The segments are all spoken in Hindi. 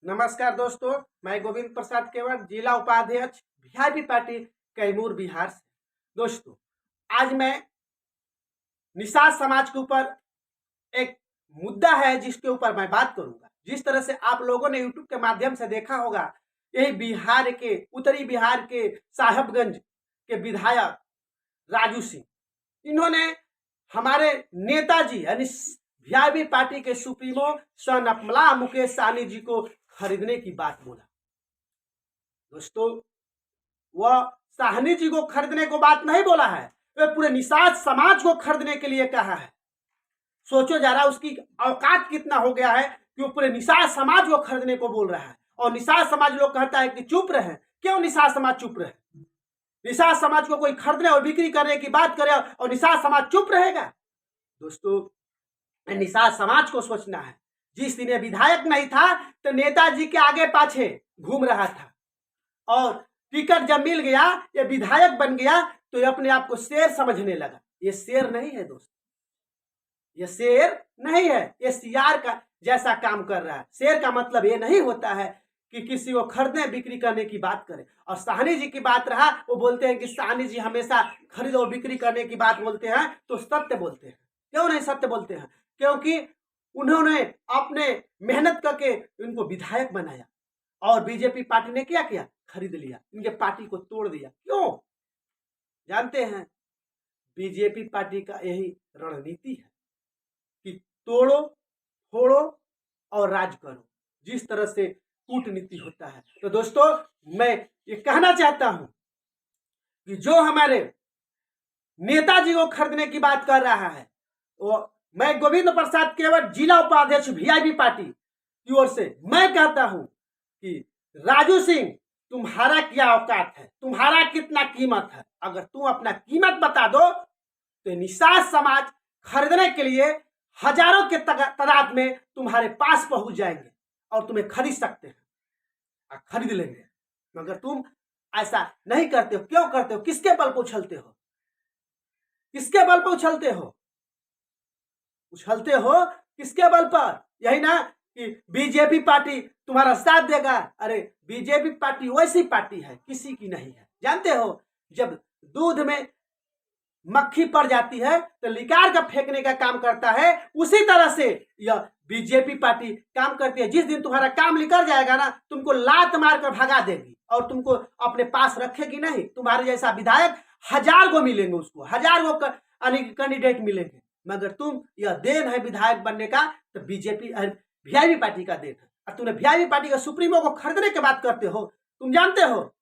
नमस्कार दोस्तों, मैं गोविंद प्रसाद केवट, जिला उपाध्यक्ष वीआईपी पार्टी कैमूर बिहार से। दोस्तों, आज मैं निषाद समाज के ऊपर एक मुद्दा है जिसके ऊपर मैं बात करूंगा। जिस तरह से आप लोगों ने यूट्यूब के माध्यम से देखा होगा, यही बिहार के उत्तरी बिहार के साहेबगंज के विधायक राजू सिंह, इन्होंने हमारे नेताजी यानी वीआईपी पार्टी के सुप्रीमो सन अमला मुकेश सहनी जी को खरीदने की बात बोला। दोस्तों, वह सहनी जी को खरीदने को बात नहीं बोला है, वह पूरे निषाद समाज को खरीदने के लिए कहा है। सोचो जरा उसकी औकात कितना हो गया है कि वो पूरे निषाद समाज को खरीदने को बोल रहा है। और निषाद समाज लोग कहता है कि चुप रहे। क्यों निषाद समाज चुप रहे? निषाद समाज को कोई खरीदने और बिक्री करने की बात करे और निषाद समाज चुप रहेगा? दोस्तों, निषाद समाज को सोचना है। जिस दिन विधायक नहीं था तो नेताजी के आगे पाछे घूम रहा था, और टिकट जब मिल गया, ये विधायक बन गया, तो ये अपने आप को शेर समझने लगा। ये शेर नहीं है दोस्तों, ये शेर नहीं है, ये सियार का जैसा काम कर रहा है। शेर का मतलब ये नहीं होता है कि किसी को खरीदने बिक्री करने की बात करें। और सहनी जी की बात रहा, वो बोलते हैं कि सहनी जी हमेशा खरीद और बिक्री करने की बात बोलते हैं, तो सत्य बोलते हैं। क्यों नहीं सत्य बोलते हैं? क्योंकि उन्होंने अपने मेहनत करके इनको विधायक बनाया, और बीजेपी पार्टी ने क्या किया? खरीद लिया, इनके पार्टी को तोड़ दिया। क्यों? जानते हैं, बीजेपी पार्टी का यही रणनीति है कि तोड़ो, फोड़ो और राज करो, जिस तरह से कूटनीति होता है। तो दोस्तों, मैं ये कहना चाहता हूं कि जो हमारे नेताजी को खरीदने की बात कर रहा है, वो मैं गोविंद प्रसाद केवट, जिला उपाध्यक्ष वीआईपी पार्टी की ओर से मैं कहता हूं कि राजू सिंह, तुम्हारा क्या औकात है? तुम्हारा कितना कीमत है? अगर तुम अपना कीमत बता दो तो निषाद समाज खरीदने के लिए हजारों के तादाद में तुम्हारे पास पहुंच जाएंगे और तुम्हें खरीद सकते हैं, खरीद लेंगे। मगर तुम ऐसा नहीं करते हो। क्यों करते हो? किसके बल पर उछलते हो? किसके बल पर उछलते हो? उछलते हो किसके बल पर? यही ना कि बीजेपी पार्टी तुम्हारा साथ देगा। अरे, बीजेपी पार्टी वैसी पार्टी है, किसी की नहीं है। जानते हो, जब दूध में मक्खी पड़ जाती है तो लिकार का फेंकने का काम करता है, उसी तरह से यह बीजेपी पार्टी काम करती है। जिस दिन तुम्हारा काम निकल जाएगा ना, तुमको लात मारकर भगा देगी और तुमको अपने पास रखेगी नहीं। तुम्हारे जैसा विधायक हजार को मिलेंगे, उसको हजार को कैंडिडेट मिलेंगे, मगर तुम, यह देन है विधायक बनने का, तो बीजेपी वीआईपी पार्टी का देन है। और तुमने वीआईपी पार्टी का सुप्रीमो को खरीदने की बात करते हो। तुम जानते हो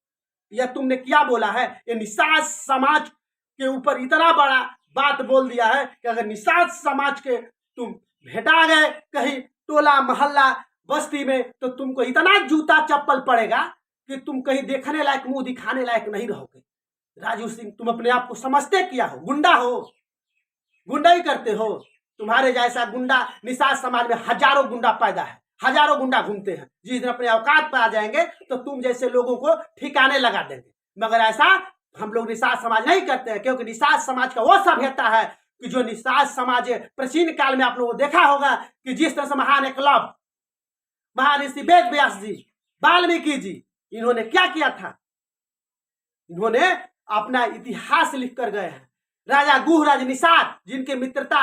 यह तुमने क्या बोला है? ये निषाद समाज के ऊपर इतना बड़ा बात बोल दिया है कि अगर निषाद समाज के तुम भेटा गए कहीं टोला मोहल्ला बस्ती में, तो तुमको इतना जूता चप्पल पड़ेगा कि तुम कहीं देखने लायक, मुंह दिखाने लायक नहीं रहोगे। राजू सिंह, तुम अपने आप को समझते क्या हो? गुंडा हो, गुंडा ही करते हो। तुम्हारे जैसा गुंडा निषाद समाज में हजारों गुंडा पैदा है, हजारों गुंडा घूमते हैं। जिस दिन अपने औकात पर आ जाएंगे तो तुम जैसे लोगों को ठिकाने लगा देंगे। मगर ऐसा हम लोग निषाद समाज नहीं करते हैं, क्योंकि निषाद समाज का वो सभ्यता है कि जो निषाद समाज प्राचीन काल में आप लोगों को देखा होगा कि जिस तरह से महान एकलव्य, महर्षि वेद व्यास जी, वाल्मीकि जी, इन्होंने क्या किया था? इन्होंने अपना इतिहास लिख कर गए हैं। राजा गुहराज निषाद, जिनकी मित्रता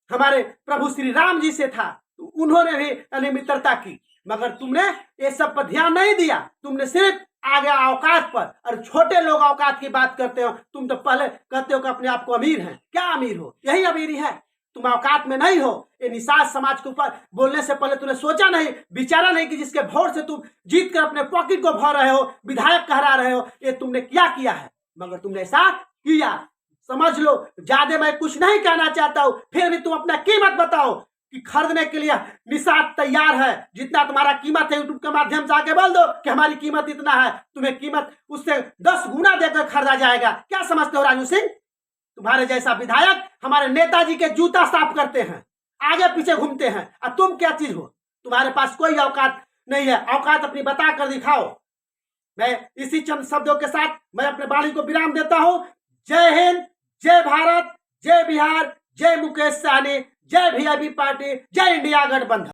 हमारे प्रभु श्री राम जी से था, तो उन्होंने भी मित्रता की। मगर तुमने ये सब पर ध्यान नहीं दिया। तुमने सिर्फ आ गया औकात पर, और छोटे लोग औकात की बात करते हो। तुम तो पहले कहते हो कि अपने आप को अमीर हैं। क्या अमीर हो? यही अमीरी है। तुम औकात में नहीं हो। ये निषाद समाज के ऊपर बोलने से पहले तुमने सोचा नहीं, विचारा नहीं कि जिसके वोट से तुम जीत कर अपने पॉकेट को भर रहे हो, विधायक कहरा रहे हो, ये तुमने क्या किया है? मगर तुमने ऐसा किया। समझ लो, ज्यादा मैं कुछ नहीं कहना चाहता हूं, फिर भी तुम अपना कीमत बताओ कि खरीदने के लिए निषाद तैयार है। जितना तुम्हारा कीमत है, यूट्यूब के माध्यम से आके बोल दो कि हमारी कीमत इतना है। तुम्हें कीमत उससे 10 गुना देकर खरीदा जाएगा। क्या समझते हो राजू सिंह? तुम्हारे जैसा विधायक हमारे नेताजी के जूता साफ करते हैं, आगे पीछे घूमते हैं, और तुम क्या चीज हो? तुम्हारे पास कोई औकात नहीं है। औकात अपनी बता कर दिखाओ। मैं इसी चंद शब्दों के साथ मैं अपने वाणी को विराम देता हूं। जय हिंद, जय भारत, जय बिहार, जय मुकेश सहनी, जय वीआईपी पार्टी, जय इंडिया गठबंधन।